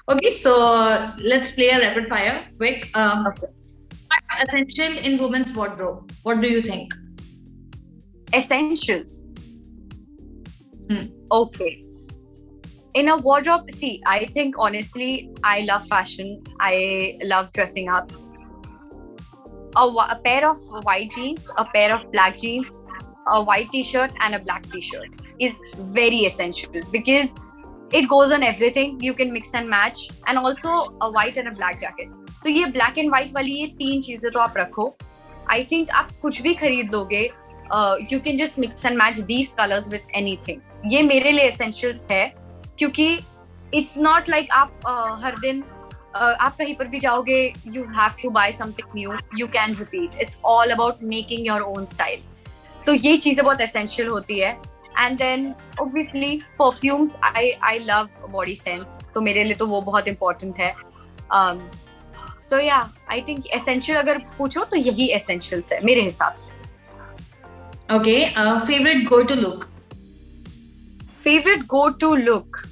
Okay, so let's play a rapid fire. Quick. Okay. What's essential in women's wardrobe? What do you think? Essentials. Hmm. Okay. In a wardrobe, see, I think honestly, I love fashion. I love dressing up. A pair of white jeans, a pair of black jeans, a white t-shirt, and a black t-shirt is very essential because it goes on everything. You can mix and match, and also a white and a black jacket. तो ये black and white वाली ये तीन चीजें तो आप रखो. I think आप कुछ भी खरीद लोगे. You can just mix and match these colors with anything. ये मेरे लिए essentials है क्योंकि it's not like आप हर दिन आप कहीं पर भी जाओगे, you have to buy something new. You can repeat. It's all about making your own style. तो ये चीजें बहुत essential होती है. And then obviously perfumes, I love body sense. तो मेरे लिए तो वो बहुत important है. So yeah, I think essential अगर पूछो तो यही essentials है मेरे हिसाब से. Okay. Favorite go-to look? Favorite go-to look.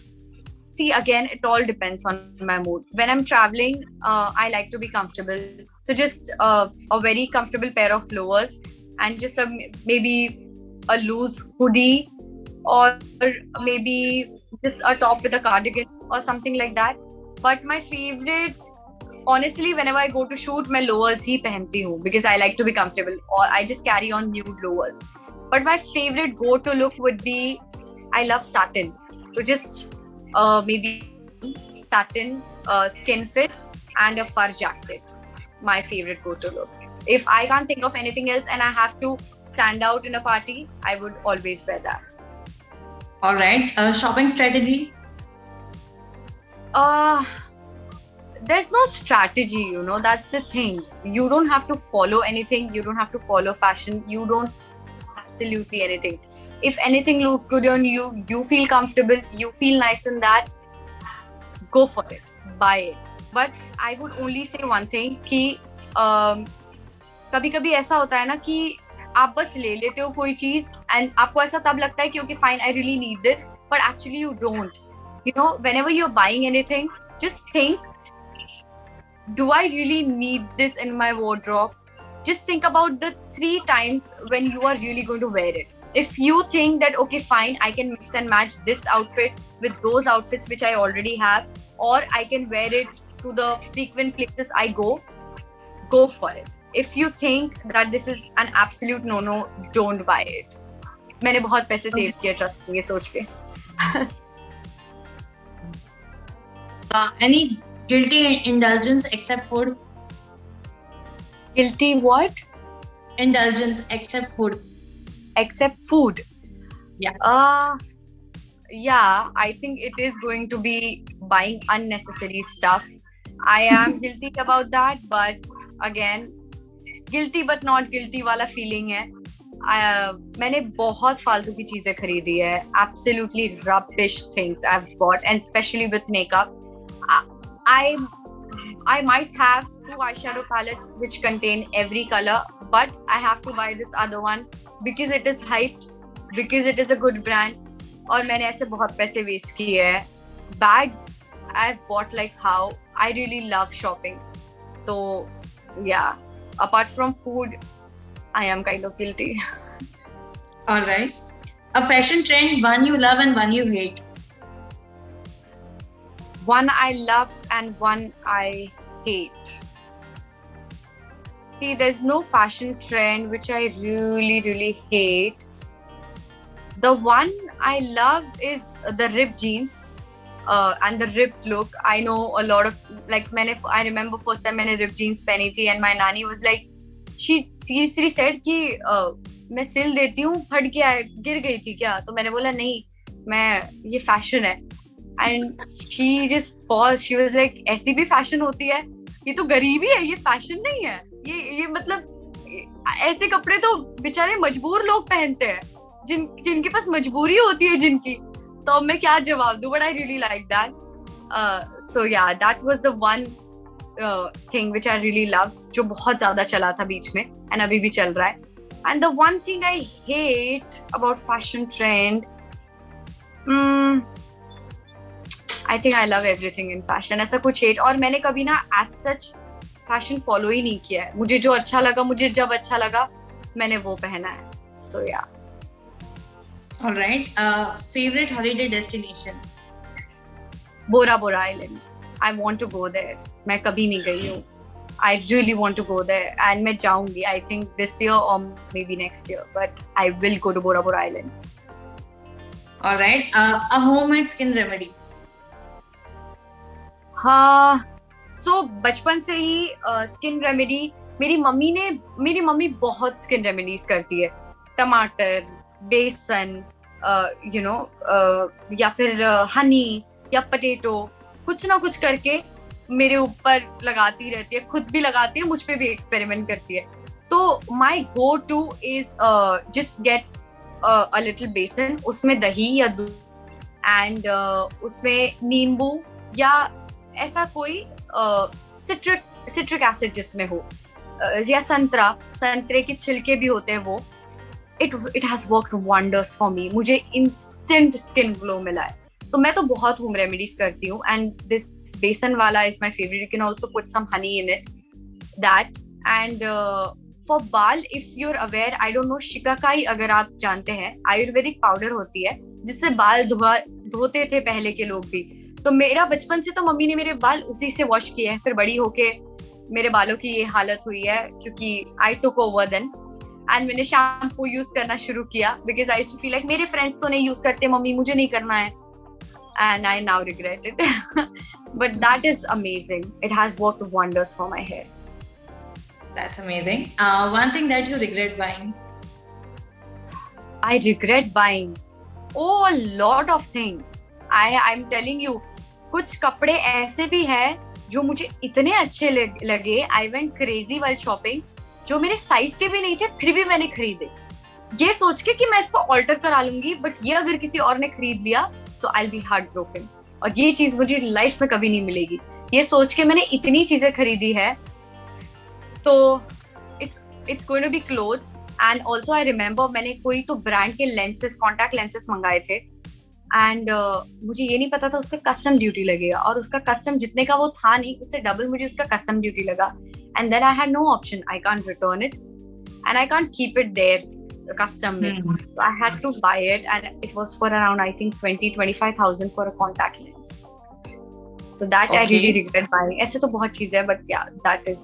See, again, it all depends on my mood. When I'm traveling, I like to be comfortable. So just a very comfortable pair of lowers and just maybe a loose hoodie or maybe just a top with a cardigan or something like that. But my favorite, honestly, whenever I go to shoot, मैं lowers ही पहनती हूँ because I like to be comfortable, or I just carry on nude lowers. But my favorite go-to look would be, I love satin. So just maybe satin, skin fit, and a fur jacket. My favorite go-to look. If I can't think of anything else and I have to stand out in a party, I would always wear that. All right. Shopping strategy? Uh, there's no strategy, that's the thing. You don't have to follow anything. You don't have to follow fashion. You don't absolutely anything. If anything looks good on you, you feel comfortable, you feel nice in that, go for it, buy it. But I would only say one thing कि कभी कभी ऐसा होता है ना कि आप बस ले लेते हो कोई चीज एंड आपको ऐसा तब लगता है कि okay fine, I really need this, but actually you don't. Whenever you're buying anything, just think, do I really need this in my wardrobe? Just think about the 3 times when you are really going to wear it. If you think that, okay, fine, I can mix and match this outfit with those outfits which I already have, or I can wear it to the frequent places I go for it. If you think that this is an absolute no, don't buy it. मैंने बहुत पैसे save किए trust में ये सोच के. Any guilty indulgence except food? Guilty what? Indulgence except food. Except food. Yeah. Yeah, I think it is going to be buying unnecessary stuff. I am guilty about that, but again, guilty but not guilty वाला feeling है. मैंने बहुत फालतू की चीजें खरीदी है. Absolutely rubbish things I've bought, and especially with makeup. I might have 2 eyeshadow palettes which contain every color, but I have to buy this other one because it is hyped, because it is a good brand. और मैंने ऐसे बहुत पैसे waste किए हैं. Bags, I've bought like how. I really love shopping. So yeah, apart from food, I am kind of guilty. All right. A fashion trend, one you love and one you hate. One I love and one I hate. See, there's no fashion trend which I really hate. The one I love is the ripped jeans and the ripped look. I know a lot of, like, I remember first time मैंने ripped jeans पहनी थी and my nanny was like, she seriously said कि मैं सिल देती हूँ, फट गया है, गिर गई थी क्या? तो मैंने बोला नहीं, ये फैशन है. And she just paused. She was like, ऐसी भी फैशन होती है? ये तो गरीबी है, ये फैशन नहीं है. ये मतलब ऐसे कपड़े तो बेचारे मजबूर लोग पहनते हैं, जिनके पास मजबूरी होती है जिनकी. तो अब मैं क्या जवाब दूं? But I really like that. So yeah, that was the one thing which I really love, जो बहुत ज़्यादा चला था बीच में and अभी भी चल रहा है. And the one thing I hate about fashion trend, I think I love everything in fashion. ऐसा कुछ हेट, और मैंने कभी ना एज सच फैशन फॉलो ही नहीं किया है. मुझे जो अच्छा लगा, मुझे जब अच्छा लगा, मैंने वो पहना है. सो या. Alright. Favorite holiday destination? Bora Bora island. I want to go there. मैं कभी नहीं गई हूँ. I really want to go there and मैं जाऊंगी. I think this year or maybe next year, but I will go to Bora Bora Island. Alright. A homemade skin remedy? हाँ, so बचपन से ही स्किन रेमेडी मेरी mummy बहुत skin remedies करती है. टमाटर, बेसन, या फिर हनी या पटेटो, कुछ ना कुछ करके मेरे ऊपर लगाती रहती है. खुद भी लगाती है, मुझ पे भी एक्सपेरिमेंट करती है. तो my go to is just get a little besan, उसमें दही या दूध एंड उसमें नींबू या ऐसा कोई सिट्रिक एसिड जिसमें हो, या संतरे के छिलके भी होते हैं वो. It has worked wonders for me. मुझे इंस्टेंट स्किन ग्लो मिला है. तो मैं तो बहुत होम रेमेडीज करती हूँ एंड दिस बेसन वाला is my favourite. You can also put some honey in it, that. And for baal, if you are aware, I don't know, shikakai अगर आप जानते हैं, आयुर्वेदिक पाउडर होती है जिससे बाल धोते थे पहले के लोग भी. तो मेरा बचपन से तो मम्मी ने मेरे बाल उसी से वॉश किए हैं. फिर बड़ी होके मेरे बालों की ये हालत हुई है क्योंकि I took over then and मैंने शैम्पू यूज करना शुरू किया because I used to feel like मेरे फ्रेंड्स तो नहीं यूज करते, मम्मी मुझे नहीं करना है. And I now regret it. But that is amazing. It has worked wonders for my hair. That's amazing. One thing that you regret buying? I regret buying a lot of things. I'm telling you, कुछ कपड़े ऐसे भी हैं जो मुझे इतने अच्छे लगे. I went crazy while shopping, जो मेरे साइज के भी नहीं थे, फिर भी मैंने खरीदे. ये सोच के कि मैं इसको ऑल्टर करा लूंगी, बट ये अगर किसी और ने खरीद लिया तो I'll be heartbroken. और ये चीज मुझे लाइफ में कभी नहीं मिलेगी. ये सोच के मैंने इतनी चीजें खरीदी है. तो it's going to be clothes. And also I remember मैंने कोई तो ब्रांड के लेंसेस, कॉन्टैक्ट लेंसेस मंगाए थे एंड मुझे ये नहीं पता था उसका कस्टम ड्यूटी लगेगा, और उसका कस्टम जितने का वो था नहीं, उससे डबल मुझे उसका कस्टम ड्यूटी लगा. And then I had no option. I can't return it and I can't keep it there custom made. So I had to buy it and it was for around I think 20-25,000 for a contact lens. So that I really regret buying. ऐसे तो बहुत चीजें हैं, but yeah, that is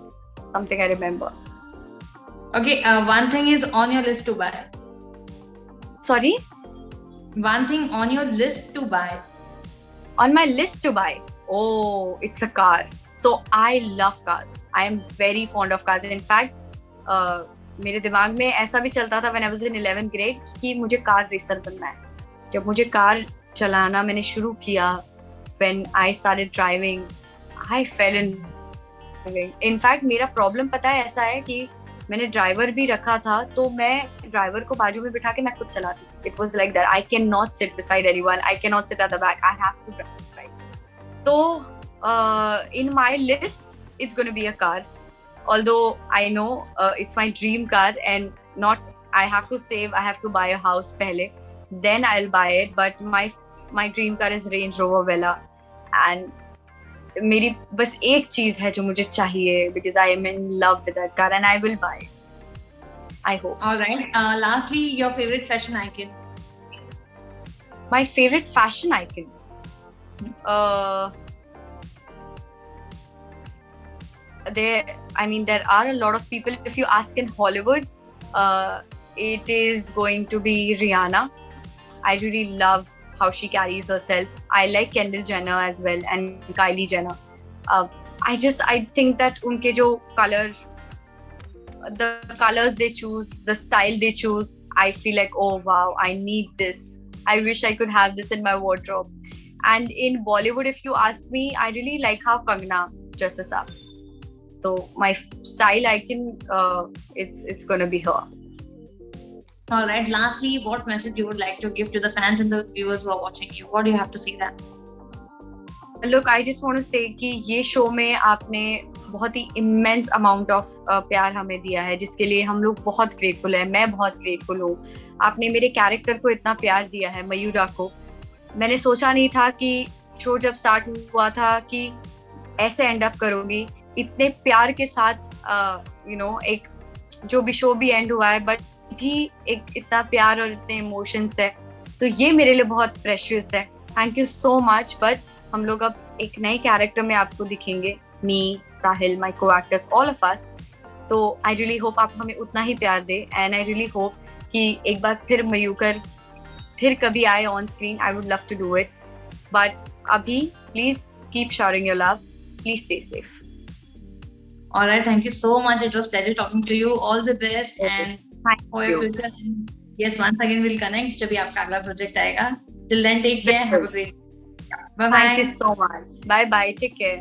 something I remember. Okay, one thing is on your list to buy. Sorry? One thing on your list to buy. On my list to buy? Oh, it's a car. So I love cars. I am very fond of cars. In fact, मेरे दिमाग में ऐसा भी चलता था when I was in 11th grade कि मुझे car racer बनना है. जब मुझे कार चलाना मैंने शुरू किया, when I started driving, I fell in. In fact, मेरा प्रॉब्लम पता है ऐसा है कि मैंने ड्राइवर भी रखा था, तो मैं ड्राइवर को बाजू में बिठा के मैं खुद चलाती. It was like that. I cannot sit beside anyone. I cannot sit at the back. I have to drive. So in my list, it's going to be a car. Although I know it's my dream car and not, I have to save, I have to buy a house pehle, then I'll buy it. But my dream car is Range Rover Vela, and मेरी बस एक चीज है जो मुझे चाहिए because I am in love with that car and I will buy it. I hope. All right. Lastly, your favorite fashion icon? My favorite fashion icon? There are a lot of people. If you ask in Hollywood, it is going to be Rihanna. I really love how she carries herself. I like Kendall Jenner as well and Kylie Jenner. I think that unke jo the colors they choose, the style they choose, I feel like, oh wow, I need this. I wish I could have this in my wardrobe. And in Bollywood, if you ask me, I really like how Kangana dresses up. So my style icon, it's gonna be her. All right. Lastly, what message you would like to give to the fans and the viewers who are watching you? What do you have to say them? Look, I just want to say कि ये show में आपने बहुत ही immense amount of प्यार हमें दिया है, जिसके लिए हम लोग बहुत grateful हैं. मैं बहुत grateful हूँ. आपने मेरे कैरेक्टर को इतना प्यार दिया है, मयूरा को. मैंने सोचा नहीं था कि शो जब स्टार्ट हुआ था कि ऐसे एंड अप करूंगी, इतने प्यार के साथ एक जो भी शो भी एंड हुआ है, बट भी एक इतना प्यार और इतने इमोशंस है, तो ये मेरे लिए बहुत प्रेशियस है. Thank you so much. But हम लोग अब एक नए कैरेक्टर में आपको दिखेंगे, me, Sahil, my co actors, all of us. तो आई रियली होप आप हमें उतना ही प्यार दे, एंड आई रियली होप कि एक बार फिर मयूकर फिर कभी आए on screen. I would love to do it, but अभी please keep showering your love. Please stay safe. All right, thank you so much. It was pleasure talking to you. All the best and Thank for your you. future. And yes, once again we'll connect जब भी आपका अगला project आएगा. Till then, take care. Have a great. Bye bye. Thank you so much. Bye bye. Take care.